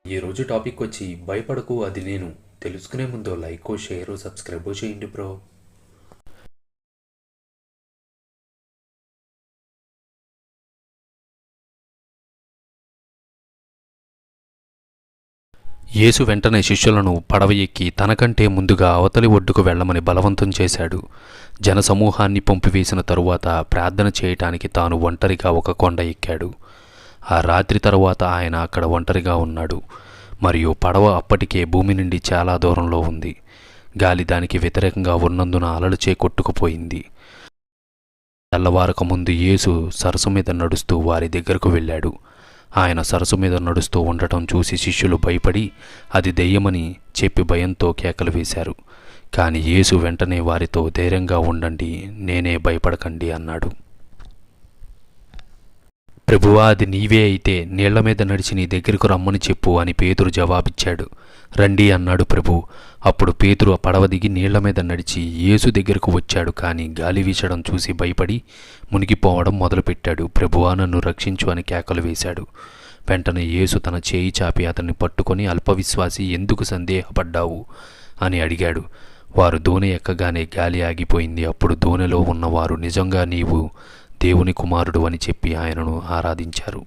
ఈరోజు టాపిక్ వచ్చి భయపడకు అది నేను. తెలుసుకునే ముందు లైక్, షేర్, సబ్స్క్రైబ్ చేయండి బ్రో. యేసు వెంటనే శిష్యులను పడవ ఎక్కి తనకంటే ముందుగా అవతలి ఒడ్డుకు వెళ్లమని బలవంతం చేశాడు. జనసమూహాన్ని పంపివేసిన తరువాత ప్రార్థన చేయటానికి తాను ఒంటరిగా ఒక కొండ ఎక్కాడు. ఆ రాత్రి తరువాత ఆయన అక్కడ ఒంటరిగా ఉన్నాడు. మరియు పడవ అప్పటికే భూమి నుండి చాలా దూరంలో ఉంది. గాలి దానికి వ్యతిరేకంగా ఉన్నందున అలలుచే కొట్టుకుపోయింది. తెల్లవారక ముందు యేసు సరస్సు మీద నడుస్తూ వారి దగ్గరకు వెళ్ళాడు. ఆయన సరస్సు మీద నడుస్తూ ఉండటం చూసి శిష్యులు భయపడి అది దెయ్యమని చెప్పి భయంతో కేకలు వేశారు. కానీ యేసు వెంటనే వారితో ధైర్యంగా ఉండండి, నేనే, భయపడకండి అన్నాడు. ప్రభువా, అది నీవే అయితే నీళ్ల మీద నడిచి నీ దగ్గరకు రమ్మని చెప్పు అని పేతురు జవాబిచ్చాడు. రండి అన్నాడు ప్రభు. అప్పుడు పేతురు ఆ పడవ దిగి నీళ్ల మీద నడిచి యేసు దగ్గరకు వచ్చాడు. కానీ గాలి వీచడం చూసి భయపడి మునిగిపోవడం మొదలుపెట్టాడు. ప్రభువా, నన్ను రక్షించు అని కేకలు వేశాడు. వెంటనే యేసు తన చేయి చాపి అతన్ని పట్టుకొని, అల్పవిశ్వాసి, ఎందుకు సందేహపడ్డావు అని అడిగాడు. వారు దోణి ఎక్కగానే గాలి ఆగిపోయింది. అప్పుడు దోణిలో ఉన్నవారు నిజంగా నీవు దేవుని కుమారుడు అని చెప్పి ఆయనను ఆరాధించారు.